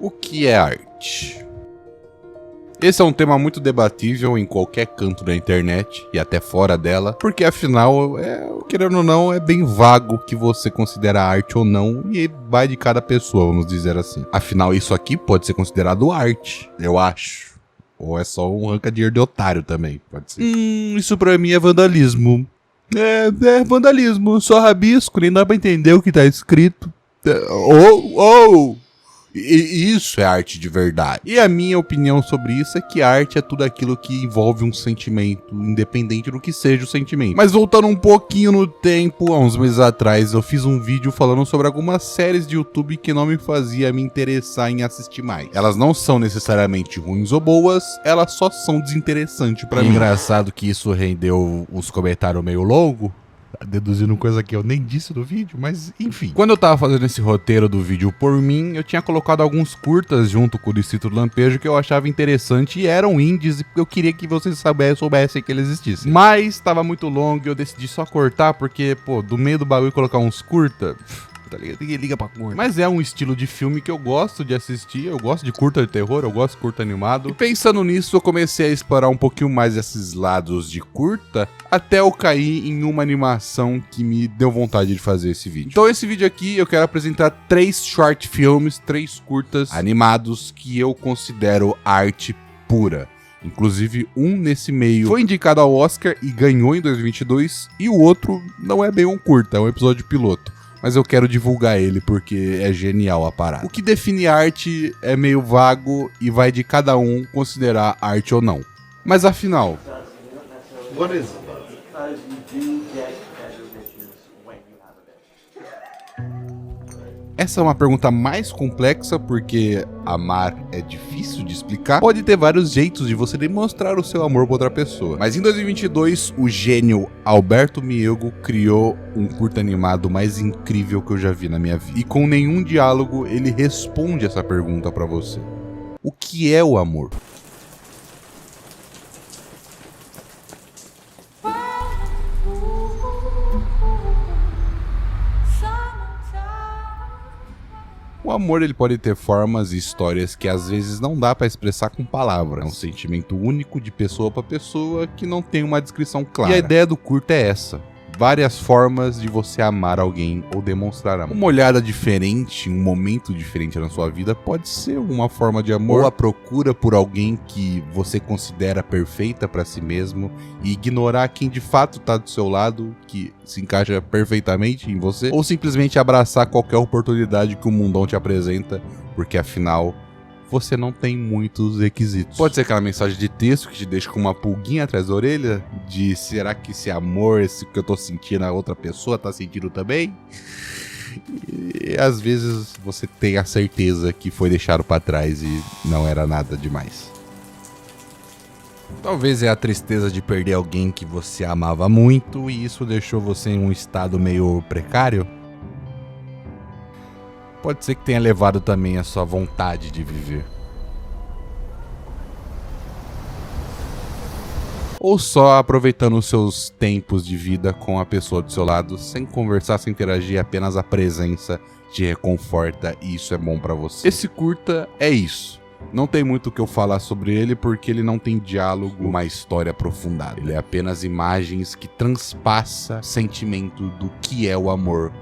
O que é arte? Esse é um tema muito debatível em qualquer canto da internet e até fora dela, porque afinal, querendo ou não, é bem vago o que você considera arte ou não e vai de cada pessoa, vamos dizer assim. Afinal, isso aqui pode ser considerado arte, eu acho. Ou é só um arranca-dinheiro de otário também, pode ser. Isso pra mim é vandalismo. É vandalismo, só rabisco, nem dá pra entender o que tá escrito. E isso é arte de verdade. E a minha opinião sobre isso é que arte é tudo aquilo que envolve um sentimento, independente do que seja o sentimento. Mas voltando um pouquinho no tempo, há uns meses atrás, eu fiz um vídeo falando sobre algumas séries de YouTube que não me fazia me interessar em assistir mais. Elas não são necessariamente ruins ou boas, elas só são desinteressantes pra mim. Engraçado que isso rendeu uns comentários meio longos, deduzindo coisa que eu nem disse no vídeo, mas enfim. Quando eu tava fazendo esse roteiro do vídeo por mim, eu tinha colocado alguns curtas junto com o Distrito do Lampejo que eu achava interessante e eram indies e eu queria que vocês soubessem que eles existissem. Mas tava muito longo e eu decidi só cortar porque, pô, do meio do bagulho colocar uns curta... Tá ligado? Ninguém liga pra curta. Mas é um estilo de filme que eu gosto de assistir. Eu gosto de curta de terror, eu gosto de curta animado. E pensando nisso, eu comecei a explorar um pouquinho mais esses lados de curta, até eu cair em uma animação que me deu vontade de fazer esse vídeo. Então esse vídeo aqui eu quero apresentar 3 short filmes, 3 curtas animados que eu considero arte pura. Inclusive, um nesse meio foi indicado ao Oscar e ganhou em 2022, e o outro não é bem um curta, é um episódio piloto. Mas eu quero divulgar ele porque é genial a parada. O que define arte é meio vago e vai de cada um considerar arte ou não. Mas afinal... What is love? Essa é uma pergunta mais complexa porque amar é difícil de explicar. Pode ter vários jeitos de você demonstrar o seu amor por outra pessoa. Mas em 2022, o gênio Alberto Miego criou um curta animado mais incrível que eu já vi na minha vida. E com nenhum diálogo, ele responde essa pergunta pra você. O que é o amor? O amor ele pode ter formas e histórias que às vezes não dá pra expressar com palavras. É um sentimento único de pessoa pra pessoa que não tem uma descrição clara. E a ideia do curto é essa. Várias formas de você amar alguém ou demonstrar amor. Uma olhada diferente, um momento diferente na sua vida pode ser uma forma de amor. Ou a procura por alguém que você considera perfeita pra si mesmo e ignorar quem de fato tá do seu lado, que se encaixa perfeitamente em você. Ou simplesmente abraçar qualquer oportunidade que o mundão te apresenta, porque afinal... você não tem muitos requisitos. Pode ser aquela mensagem de texto que te deixa com uma pulguinha atrás da orelha, de será que esse amor, esse que eu tô sentindo, a outra pessoa tá sentindo também? E às vezes você tem a certeza que foi deixado pra trás e não era nada demais. Talvez é a tristeza de perder alguém que você amava muito e isso deixou você em um estado meio precário. Pode ser que tenha levado também a sua vontade de viver. Ou só aproveitando os seus tempos de vida com a pessoa do seu lado, sem conversar, sem interagir, apenas a presença te reconforta e isso é bom pra você. Esse curta é isso. Não tem muito o que eu falar sobre ele porque ele não tem diálogo, uma história aprofundada. Ele é apenas imagens que transpassa o sentimento do que é o amor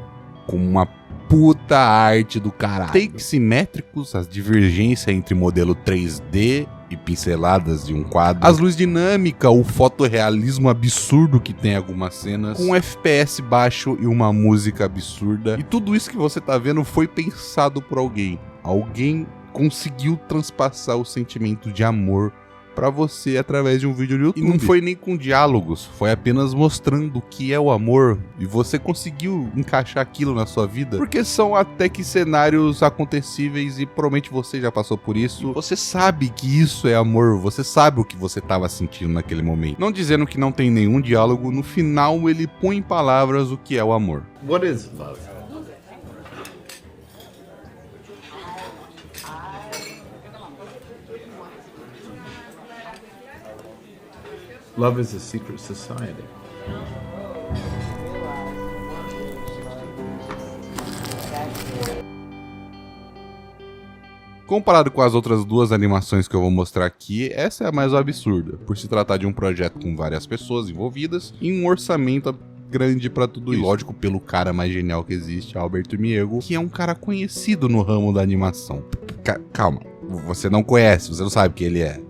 com uma puta arte do caralho. Takes simétricos, as divergências entre modelo 3D e pinceladas de um quadro, as luzes dinâmicas, o fotorrealismo absurdo que tem algumas cenas, com um FPS baixo e uma música absurda. E tudo isso que você tá vendo foi pensado por alguém. Alguém conseguiu transpassar o sentimento de amor pra você através de um vídeo no YouTube. E não foi nem com diálogos, foi apenas mostrando o que é o amor. E você conseguiu encaixar aquilo na sua vida, porque são até que cenários acontecíveis e provavelmente você já passou por isso. Você sabe que isso é amor, você sabe o que você tava sentindo naquele momento. Não dizendo que não tem nenhum diálogo, no final ele põe em palavras o que é o amor. What is love? Love is a secret society. Comparado com as outras duas animações que eu vou mostrar aqui, essa é a mais absurda, por se tratar de um projeto com várias pessoas envolvidas e um orçamento grande pra tudo isso. E lógico, pelo cara mais genial que existe, Alberto Miego, que é um cara conhecido no ramo da animação. Calma, você não conhece, você não sabe quem ele é.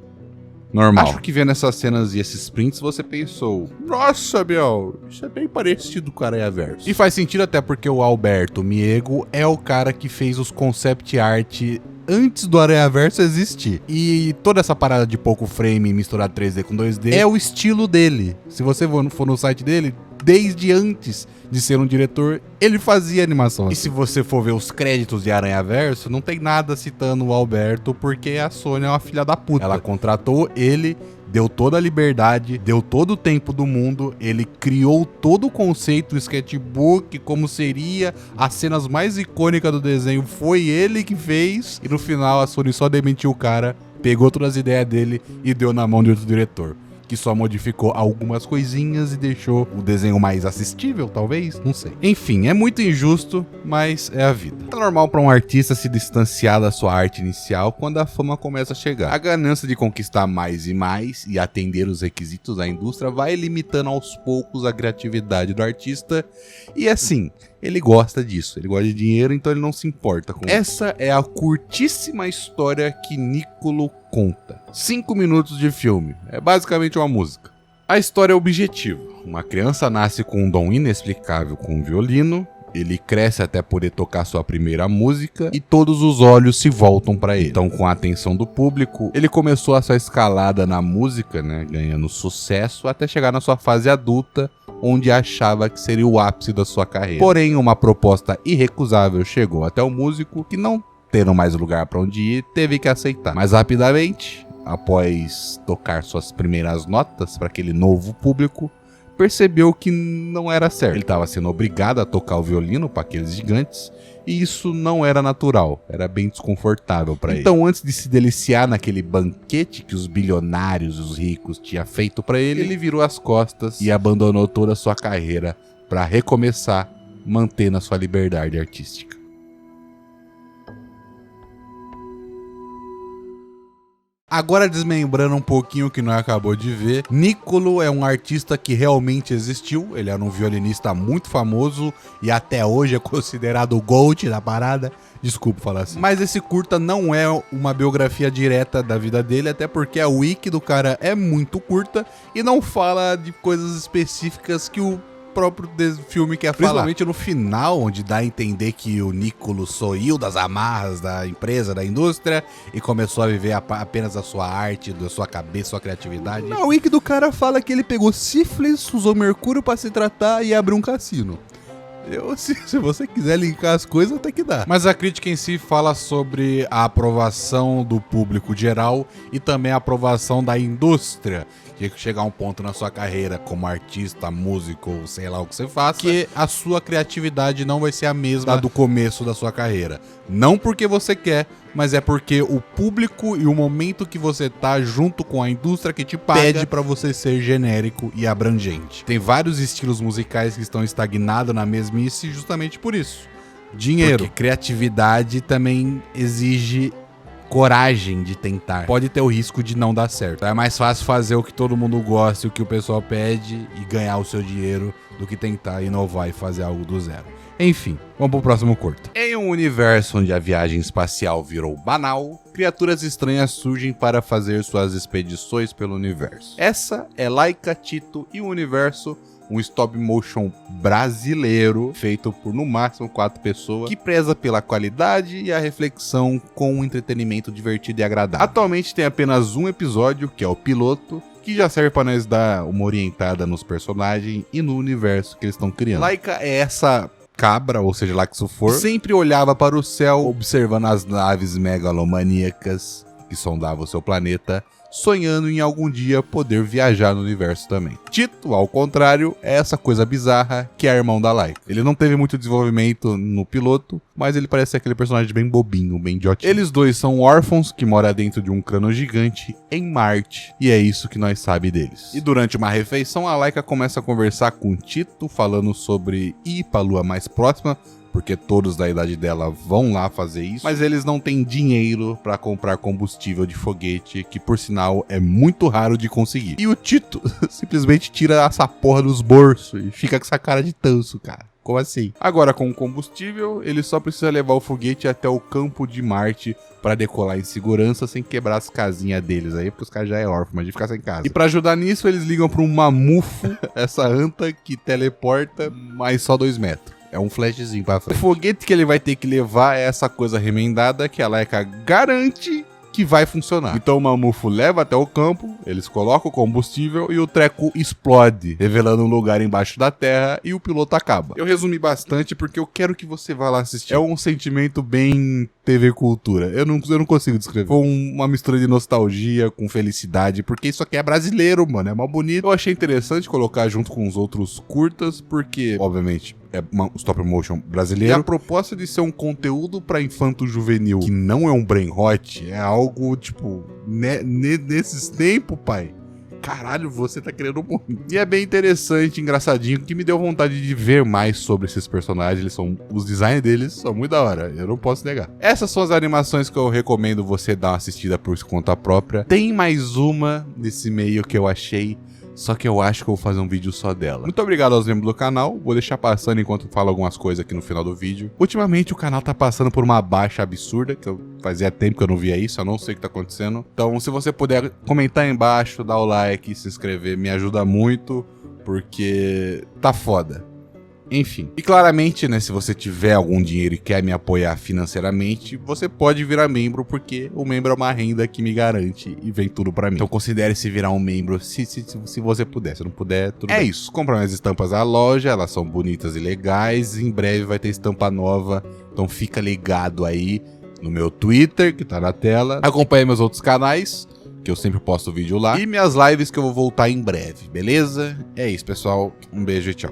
Normal. Acho que vendo essas cenas e esses prints, você pensou: nossa, meu, isso é bem parecido com o Aranhaverso. E faz sentido até porque o Alberto Miego é o cara que fez os concept art antes do Aranhaverso existir. E toda essa parada de pouco frame misturado 3D com 2D é o estilo dele. Se você for no site dele, desde antes de ser um diretor, ele fazia animação. E se você for ver os créditos de Aranhaverso, não tem nada citando o Alberto, porque a Sony é uma filha da puta. Ela contratou ele, deu toda a liberdade, deu todo o tempo do mundo, ele criou todo o conceito do sketchbook, como seria as cenas mais icônicas do desenho, foi ele que fez, e no final a Sony só demitiu o cara, pegou todas as ideias dele e deu na mão de outro diretor, que só modificou algumas coisinhas e deixou o desenho mais assistível, talvez? Não sei. Enfim, é muito injusto, mas é a vida. É normal para um artista se distanciar da sua arte inicial quando a fama começa a chegar. A ganância de conquistar mais e mais e atender os requisitos da indústria vai limitando aos poucos a criatividade do artista. E assim, ele gosta disso, ele gosta de dinheiro, então ele não se importa com isso. Essa é a curtíssima história que Niccolo conta. 5 minutos de filme, é basicamente uma música. A história é objetiva. Uma criança nasce com um dom inexplicável com um violino, ele cresce até poder tocar sua primeira música e todos os olhos se voltam para ele. Então, com a atenção do público, ele começou a sua escalada na música, né, ganhando sucesso até chegar na sua fase adulta, onde achava que seria o ápice da sua carreira. Porém, uma proposta irrecusável chegou até o músico, que não tendo mais lugar para onde ir, teve que aceitar. Mas rapidamente, após tocar suas primeiras notas para aquele novo público, percebeu que não era certo. Ele estava sendo obrigado a tocar o violino para aqueles gigantes, e isso não era natural, era bem desconfortável para ele. Então, antes de se deliciar naquele banquete que os bilionários e os ricos tinham feito para ele, ele virou as costas e abandonou toda a sua carreira para recomeçar, mantendo a sua liberdade artística. Agora, desmembrando um pouquinho o que nós acabou de ver, Niccolo é um artista que realmente existiu, ele era um violinista muito famoso e até hoje é considerado o GOAT da parada, desculpa falar assim. Mas esse curta não é uma biografia direta da vida dele, até porque a wiki do cara é muito curta e não fala de coisas específicas que o próprio filme quer falar. Principalmente no final, onde dá a entender que o Niccolo saiu das amarras da empresa, da indústria, e começou a viver apenas a sua arte, da sua cabeça, sua criatividade. Na wiki do cara fala que ele pegou sífilis, usou mercúrio pra se tratar e abriu um cassino. Se você quiser linkar as coisas, até que dá. Mas a crítica em si fala sobre a aprovação do público geral e também a aprovação da indústria. Que chegar a um ponto na sua carreira como artista, músico, ou sei lá o que você faça, que a sua criatividade não vai ser a mesma do começo da sua carreira. Não porque você quer, mas é porque o público e o momento que você tá junto com a indústria que te paga pede pra você ser genérico e abrangente. Tem vários estilos musicais que estão estagnados na mesmice justamente por isso. Dinheiro. Porque criatividade também exige coragem de tentar. Pode ter o risco de não dar certo. É mais fácil fazer o que todo mundo gosta e o que o pessoal pede e ganhar o seu dinheiro do que tentar inovar e fazer algo do zero. Enfim, vamos pro próximo curta. Em um universo onde a viagem espacial virou banal, criaturas estranhas surgem para fazer suas expedições pelo universo. Essa é Laika, Tito e o Universo, um stop motion brasileiro, feito por no máximo 4 pessoas, que preza pela qualidade e a reflexão com um entretenimento divertido e agradável. Atualmente tem apenas um episódio, que é o piloto, que já serve para nós dar uma orientada nos personagens e no universo que eles estão criando. Laika é essa cabra, ou seja lá que isso for, sempre olhava para o céu, observando as naves megalomaníacas que sondavam o seu planeta, sonhando em algum dia poder viajar no universo também. Tito, ao contrário, é essa coisa bizarra que é irmão da Laika. Ele não teve muito desenvolvimento no piloto, mas ele parece ser aquele personagem bem bobinho, bem idiotinho. Eles dois são órfãos que moram dentro de um crânio gigante em Marte, e é isso que nós sabemos deles. E durante uma refeição, a Laika começa a conversar com Tito, falando sobre ir para a lua mais próxima porque todos da idade dela vão lá fazer isso, mas eles não têm dinheiro pra comprar combustível de foguete, que por sinal é muito raro de conseguir. E o Tito simplesmente tira essa porra dos bolsos e fica com essa cara de tanso, cara. Como assim? Agora, com o combustível, ele só precisa levar o foguete até o campo de Marte pra decolar em segurança sem quebrar as casinhas deles aí, porque os caras já é órfão, mas de ficar sem casa. E pra ajudar nisso, eles ligam pra um mamufo, essa anta que teleporta, mas só 2 metros. É um flashzinho pra frente. O foguete que ele vai ter que levar é essa coisa remendada que a Laika garante que vai funcionar. Então o mamufo leva até o campo, eles colocam o combustível e o treco explode, revelando um lugar embaixo da terra e o piloto acaba. Eu resumi bastante porque eu quero que você vá lá assistir. É um sentimento bem TV Cultura. Eu não consigo descrever. Foi uma mistura de nostalgia com felicidade, porque isso aqui é brasileiro, mano. É mó bonito. Eu achei interessante colocar junto com os outros curtas, porque, obviamente, é um stop motion brasileiro. E a proposta de ser um conteúdo pra infanto-juvenil, que não é um brain rot, é algo, tipo, nesses tempos, pai. Caralho, você tá querendo morrer. E é bem interessante, engraçadinho, que me deu vontade de ver mais sobre esses personagens. Os designs deles são muito da hora, eu não posso negar. Essas são as animações que eu recomendo você dar uma assistida por conta própria. Tem mais uma nesse meio que eu achei, só que eu acho que eu vou fazer um vídeo só dela. Muito obrigado aos membros do canal, vou deixar passando enquanto eu falo algumas coisas aqui no final do vídeo. Ultimamente o canal tá passando por uma baixa absurda, que eu fazia tempo que eu não via isso, eu não sei o que tá acontecendo. Então se você puder comentar aí embaixo, dar o like, se inscrever, me ajuda muito, porque tá foda. Enfim, e claramente, né, se você tiver algum dinheiro e quer me apoiar financeiramente, você pode virar membro, porque o membro é uma renda que me garante e vem tudo pra mim. Então considere se virar um membro se você puder, se não puder, tudo bem. É isso, compra minhas estampas à loja, elas são bonitas e legais, em breve vai ter estampa nova, então fica ligado aí no meu Twitter, que tá na tela. Acompanhe meus outros canais, que eu sempre posto vídeo lá, e minhas lives que eu vou voltar em breve, beleza? É isso, pessoal, um beijo e tchau.